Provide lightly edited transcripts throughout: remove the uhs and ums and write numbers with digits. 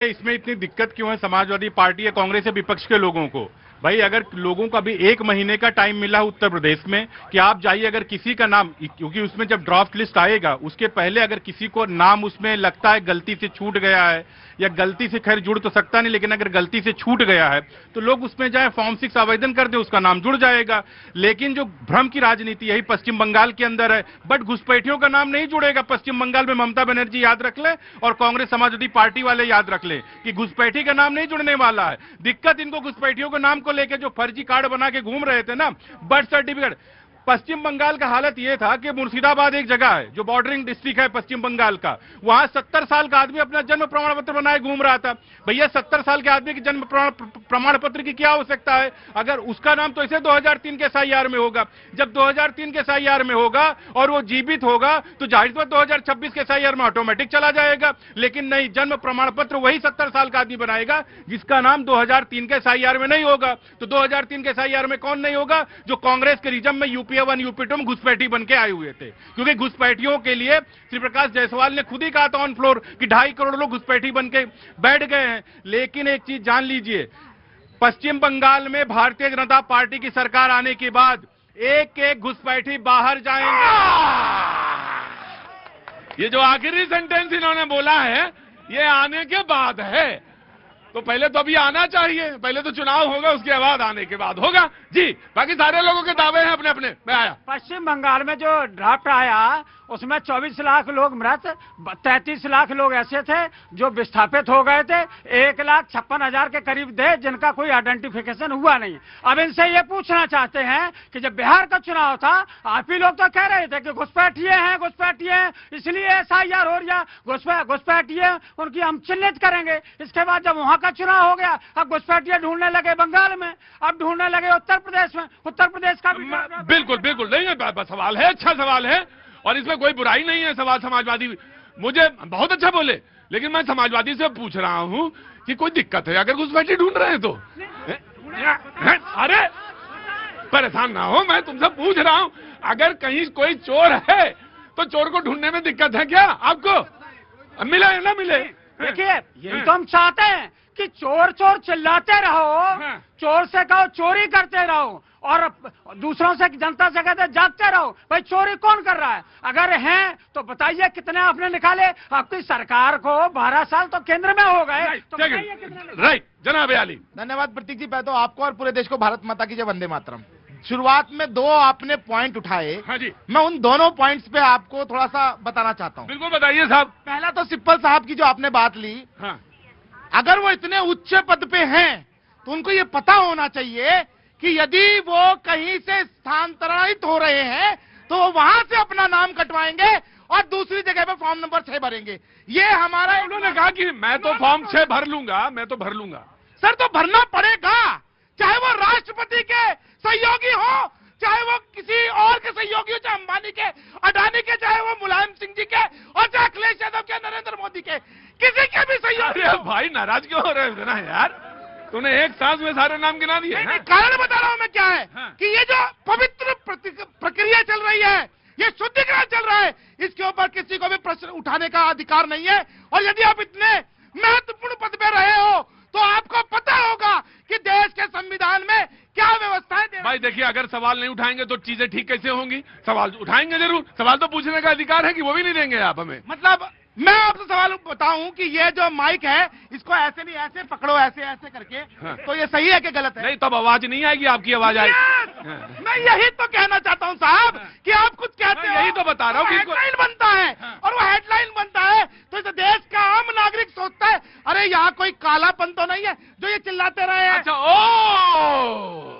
इसमें इतनी दिक्कत क्यों है समाजवादी पार्टी या कांग्रेस या विपक्ष के लोगों को? भाई अगर लोगों को अभी 1 महीने का टाइम मिला उत्तर प्रदेश में कि आप जाइए, अगर किसी का नाम, क्योंकि उसमें जब ड्राफ्ट लिस्ट आएगा उसके पहले अगर किसी को नाम उसमें लगता है गलती से छूट गया है, या गलती से, खैर जुड़ तो सकता नहीं, लेकिन अगर गलती से छूट गया है तो लोग उसमें जाए फॉर्म 6 आवेदन कर दे, उसका नाम जुड़ जाएगा। लेकिन जो भ्रम की राजनीति यही पश्चिम बंगाल के अंदर है, बट घुसपैठियों का नाम नहीं जुड़ेगा। पश्चिम बंगाल में ममता बनर्जी याद रख ले और कांग्रेस समाजवादी पार्टी वाले याद रख ले कि घुसपैठी का नाम नहीं जुड़ने वाला है। दिक्कत इनको घुसपैठियों के नाम को लेकर जो फर्जी कार्ड बना के घूम रहे थे ना, बर्थ सर्टिफिकेट। पश्चिम बंगाल का हालत यह था कि मुर्शिदाबाद एक जगह है जो बॉर्डरिंग डिस्ट्रिक्ट है पश्चिम बंगाल का, वहां 70 साल का आदमी अपना जन्म प्रमाण पत्र बनाए घूम रहा था। भैया 70 साल के आदमी की जन्म प्रमाण पत्र की क्या आवश्यकता है? अगर उसका नाम तो इसे 2003 के एसआईआर में होगा। जब 2003 के एसआईआर में होगा और वो जीवित होगा तो जाहिर बात 2026 के एसआईआर में ऑटोमेटिक चला जाएगा। लेकिन नहीं, जन्म प्रमाण पत्र वही 70 साल का आदमी बनाएगा जिसका नाम 2003 के एसआईआर में नहीं होगा। तो 2003 के एसआईआर में कौन नहीं होगा? जो कांग्रेस के रिजम में यूपीए 1 यूपी 2 में घुसपैठी बन के आए हुए थे। क्योंकि घुसपैठियों के लिए श्री प्रकाश जायसवाल ने खुद ही कहा था ऑन फ्लोर कि 2.5 करोड़ लोग घुसपैठी बन के बैठ गए हैं। लेकिन एक चीज जान लीजिए, पश्चिम बंगाल में भारतीय जनता पार्टी की सरकार आने के बाद एक एक घुसपैठी बाहर जाएंगे। ये जो आखिरी सेंटेंस इन्होंने बोला है ये आने के बाद है, तो पहले तो अभी आना चाहिए, पहले तो चुनाव होगा, उसके बाद आने के बाद होगा जी। बाकी सारे लोगों के दावे हैं अपने अपने। मैं आया पश्चिम बंगाल में जो ड्राफ्ट आया उसमें 24 लाख लोग मृत, 33 लाख लोग ऐसे थे जो विस्थापित हो गए थे, 1,56,000 के करीब थे जिनका कोई आइडेंटिफिकेशन हुआ नहीं। अब इनसे ये पूछना चाहते हैं कि जब बिहार का चुनाव था आप ही लोग तो कह रहे थे कि घुसपैठिए हैं इसलिए एसआईआर हो रहा, घुसपैठिए उनकी हम चिन्हित करेंगे। इसके बाद जब वहां का चुनाव हो गया अब घुसपैठिए ढूंढने लगे बंगाल में, अब ढूंढने लगे उत्तर प्रदेश में। उत्तर प्रदेश का बिल्कुल बिल्कुल नहीं, सवाल है, अच्छा सवाल है और इसमें कोई बुराई नहीं है। सवाल समाजवादी मुझे बहुत अच्छा बोले, लेकिन मैं समाजवादी से पूछ रहा हूं कि कोई दिक्कत है अगर घुसपैठी ढूंढ रहे हैं तो? अरे परेशान ना हो, मैं तुमसे पूछ रहा हूं अगर कहीं कोई चोर है तो चोर को ढूंढने में दिक्कत है क्या आपको? मिले ना मिले? देखिए यही तो हम चाहते हैं कि चोर चोर चिल्लाते रहो, चोर से कहो चोरी करते रहो और दूसरों से, जनता से कहते जागते रहो। भाई चोरी कौन कर रहा है? अगर हैं तो बताइए कितने आपने निकाले? आपकी सरकार को 12 साल तो केंद्र में हो गए, तो राइट जनाब आली। धन्यवाद प्रतीक जी। पहले तो आपको और पूरे देश को भारत माता की जय, वंदे मातरम। शुरुआत में 2 आपने पॉइंट उठाए, हाँ जी, मैं उन दोनों पॉइंट्स पे आपको थोड़ा सा बताना चाहता हूँ। बिल्कुल बताइए साहब। पहला तो सिप्पल साहब की जो आपने बात ली, हाँ, अगर वो इतने उच्च पद पे हैं तो उनको ये पता होना चाहिए कि यदि वो कहीं से स्थानांतरित हो रहे हैं तो वो वहां से अपना नाम कटवाएंगे और दूसरी जगह पे फॉर्म नंबर 6 भरेंगे। ये हमारा, उन्होंने कहा कि मैं तो फॉर्म 6 भर लूंगा, मैं तो भर लूंगा। सर तो भरना पड़ेगा, चाहे वो राष्ट्रपति के सहयोगी हो, चाहे वो किसी और के सहयोगी हो, चाहे अंबानी के, अडानी के, चाहे वो मुलायम सिंह जी के और चाहे अखिलेश यादव के, नरेंद्र मोदी के, किसी के भी सहयोगी। भाई नाराज क्यों हो रहे हो यार? तूने एक सांस में सारे नाम गिना दिए। कारण बता रहा हूं मैं क्या है, कि ये जो पवित्र प्रक्रिया चल रही है, ये शुद्धिकरण चल रहा है, इसके ऊपर किसी को भी प्रश्न उठाने का अधिकार नहीं है। और यदि आप इतने महत्वपूर्ण पद पे रहे हो तो आपको पता होगा कि देश के संविधान में क्या व्यवस्था है। भाई देखिए, अगर सवाल नहीं उठाएंगे तो चीजें ठीक कैसे होंगी? सवाल उठाएंगे जरूर, सवाल तो पूछने का अधिकार है कि वो भी नहीं देंगे आप हमें। मतलब मैं आपसे सवाल बताऊं कि ये जो माइक है इसको ऐसे नहीं ऐसे पकड़ो, ऐसे ऐसे करके, हाँ, तो ये सही है कि गलत है? नहीं, तब आवाज नहीं आएगी, आपकी आवाज आएगी। मैं यही तो कहना चाहता हूं साहब कि आप कुछ कहते हो, यही तो बता रहा हूँ। हेडलाइन बनता है और वो हेडलाइन बनता है तो इस देश का आम नागरिक सोचता है अरे यहाँ कोई कालापन तो नहीं है जो ये चिल्लाते रहे हैं। अच्छा, ओ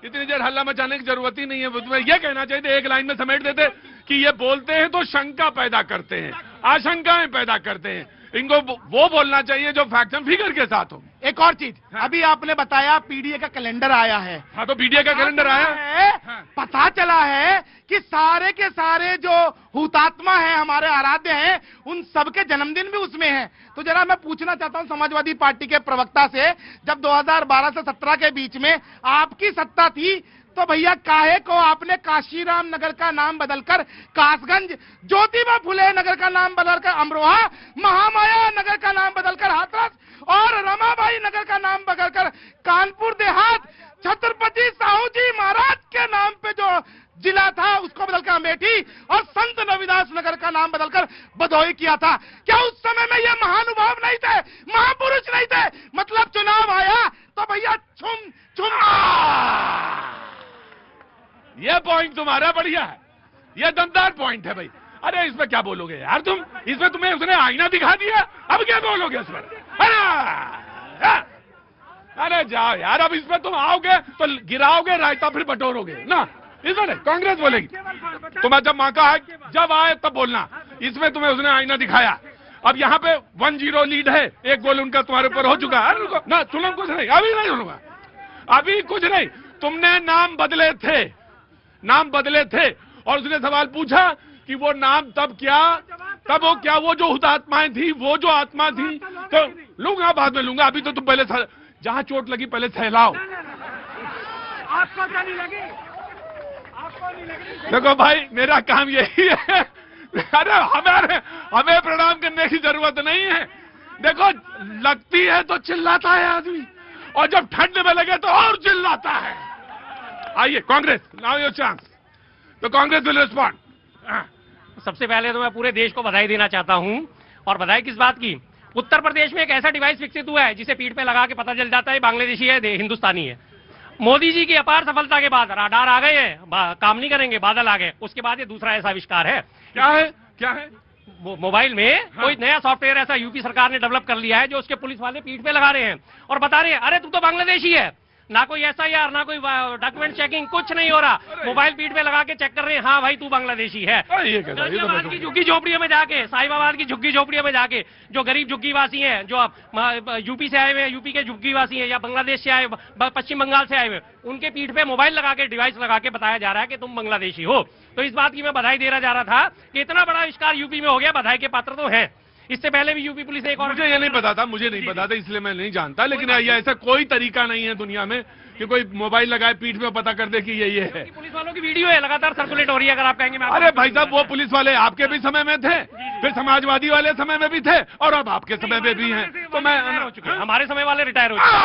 इतनी देर हल्ला मचाने की जरूरत ही नहीं है। तुम्हें यह कहना चाहिए था, एक लाइन में समेट देते कि ये बोलते हैं तो शंका पैदा करते हैं, आशंकाएं पैदा करते हैं। इनको वो बोलना चाहिए जो फैक्ट एंड फिगर के साथ हो। एक और चीज, अभी आपने बताया पीडीए का कैलेंडर आया है। हाँ, तो पीडीए का कैलेंडर आया है, पता चला है कि सारे के सारे जो हुतात्मा हैं, हमारे आराध्य हैं, उन सबके जन्मदिन भी उसमें हैं। तो जरा मैं पूछना चाहता हूं समाजवादी पार्टी के प्रवक्ता से, जब 2012 से 17 के बीच में आपकी सत्ता थी तो भैया काहे को आपने काशीराम नगर का नाम बदलकर कासगंज, ज्योतिबा फुले नगर का नाम बदलकर अमरोहा, महामाया नगर का नाम बदलकर हाथरस और रमाबाई नगर का नाम बदलकर कानपुर देहात, छत्रपति साहू जी महाराज के नाम पे जो जिला था उसको बदलकर अमेठी और संत रविदास नगर का नाम बदलकर भदोही किया था? क्या उस समय में ये महानुभाव नहीं थे, महापुरुष नहीं थे? मतलब चुनाव आया तो भैया छुम छुम। ये पॉइंट तुम्हारा बढ़िया है, ये दमदार पॉइंट है भाई। अरे इसमें क्या बोलोगे यार तुम? इसमें तुम्हें उसने आईना दिखा दिया, अब क्या बोलोगे इस पर? अरे जाओ यार, अब इसमें तुम आओगे तो गिराओगे रायता, फिर बटोरोगे ना। इसमें कांग्रेस बोलेगी, तुम्हें जब मौका है जब आए तब बोलना। इसमें तुम्हें उसने आईना दिखाया, अब यहाँ पे 1-0 लीड है, एक गोल उनका तुम्हारे ऊपर हो चुका है। ना सुनो, कुछ नहीं, अभी नहीं सुनूंगा, अभी कुछ नहीं। तुमने नाम बदले थे और उसने सवाल पूछा कि वो नाम तब वो क्या वो जो हुतात्माएं थी, वो जो आत्मा थी, तो लूंगा, बाद में लूंगा। अभी तो तुम पहले जहां चोट लगी पहले सहलाओ। आपको क्या नहीं लगी? आपको नहीं लगी? देखो भाई, मेरा काम यही है। अरे हमें प्रणाम करने की जरूरत नहीं है। देखो लगती है तो चिल्लाता है आदमी, और जब ठंड में लगे तो और चिल्लाता है। आइए कांग्रेस, नाउ योर चांस। तो कांग्रेस विल रिस्पॉन्ड। सबसे पहले तो मैं पूरे देश को बधाई देना चाहता हूं, और बधाई किस बात की? उत्तर प्रदेश में एक ऐसा डिवाइस विकसित हुआ है जिसे पीठ पे लगा के पता चल जाता है बांग्लादेशी है हिंदुस्तानी है। मोदी जी की अपार सफलता के बाद राडार आ गए हैं, काम नहीं करेंगे, बादल आ गए। उसके बाद ये दूसरा ऐसा आविष्कार है। क्या है? मोबाइल में कोई नया सॉफ्टवेयर ऐसा यूपी सरकार ने डेवलप कर लिया है जो उसके पुलिस वाले पीठ पे लगा रहे हैं और बता रहे हैं, अरे तू तो बांग्लादेशी है। ना कोई SIR, ना कोई डॉक्यूमेंट चेकिंग, कुछ नहीं हो रहा। मोबाइल पीठ पे लगा के चेक कर रहे हैं, हाँ भाई तू बांग्लादेशी है। गाजियाबाद की झुग्गी झोपड़ियों में जाके, साहिबाबाद की झुग्गी झोपड़ियों में जाके जो गरीब झुग्गीवासी हैं, जो यूपी से आए हुए हैं, यूपी के झुग्गीवासी हैं, या बांग्लादेश से आए, पश्चिम बंगाल से आए हुए, उनके पीठ पे मोबाइल लगा के, डिवाइस लगा के बताया जा रहा है कि तुम बांग्लादेशी हो। तो इस बात की मैं बधाई देना जा रहा था कि इतना बड़ा आविष्कार यूपी में हो गया, बधाई के पात्र तो है। इससे पहले भी यूपी पुलिस ने एक और, मुझे ये नहीं पता था, इसलिए मैं नहीं जानता। लेकिन ये ऐसा कोई तरीका नहीं है दुनिया में कि कोई मोबाइल लगाए पीठ में पता कर दे कि ये है। पुलिस वालों की वीडियो है, लगातार सर्कुलेट हो रही है। अगर आप कहेंगे अरे भाई साहब, वो पुलिस वाले आपके भी समय में थे, फिर समाजवादी वाले समय में भी थे, और अब आपके समय में भी हैं। तो मैं हो चुके हैं, हमारे समय वाले रिटायर हो चुके हैं।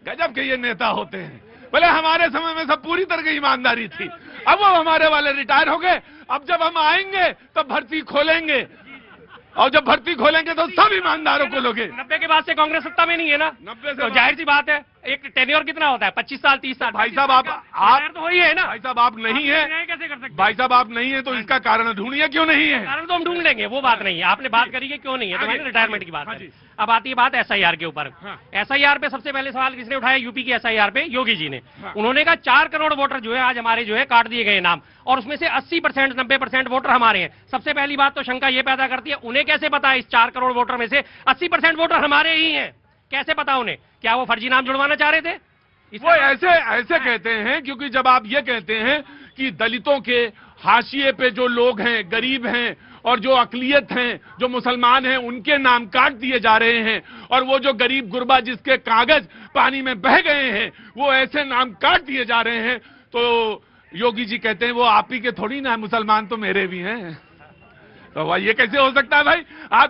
गजब के ये नेता होते हैं। पहले हमारे समय में सब पूरी तरह की ईमानदारी थी, अब वो हमारे वाले रिटायर हो गए। अब जब हम आएंगे तब भर्ती खोलेंगे, और जब भर्ती खोलेंगे तो सब ईमानदारों को लोगे। 90 के बाद से कांग्रेस सत्ता में नहीं है ना, 90 से तो जाहिर सी बात है एक टेन्योर कितना होता है, 25 साल 30 साल। भाई साहब आप तो वही है ना। भाई साहब आप नहीं है, कैसे कर सकते? भाई साहब आप नहीं है तो इसका कारण ढूंढिए क्यों नहीं है। कारण तो हम ढूंढ लेंगे, वो बात नहीं है। आपने बात करी कि क्यों नहीं है, तो मैंने रिटायरमेंट की बात हाँ है। जी। अब आती है बात SIR के ऊपर। हाँ। SIR पे सबसे पहले सवाल किसने उठाया? यूपी की SIR पे योगी जी ने। उन्होंने कहा 4 करोड़ वोटर जो है आज हमारे जो है काट दिए गए नाम, और उसमें से 80% 90% वोटर हमारे हैं। सबसे पहली बात तो शंका ये पैदा करती है, उन्हें कैसे पता इस 4 करोड़ वोटर में से 80% वोटर हमारे ही हैं? कैसे पता उन्हें? क्या वो फर्जी नाम जुड़वाना चाह रहे थे? वो ऐसे कहते हैं क्योंकि जब आप ये कहते हैं कि दलितों के हाशिए पे जो लोग हैं, गरीब हैं, और जो अकलियत हैं, जो मुसलमान हैं, उनके नाम काट दिए जा रहे हैं, और वो जो गरीब गुरबा जिसके कागज पानी में बह गए हैं, वो ऐसे नाम काट दिए जा रहे हैं, तो योगी जी कहते हैं वो आप ही के थोड़ी ना, मुसलमान तो मेरे भी हैं। तो ये कैसे हो सकता है भाई? आप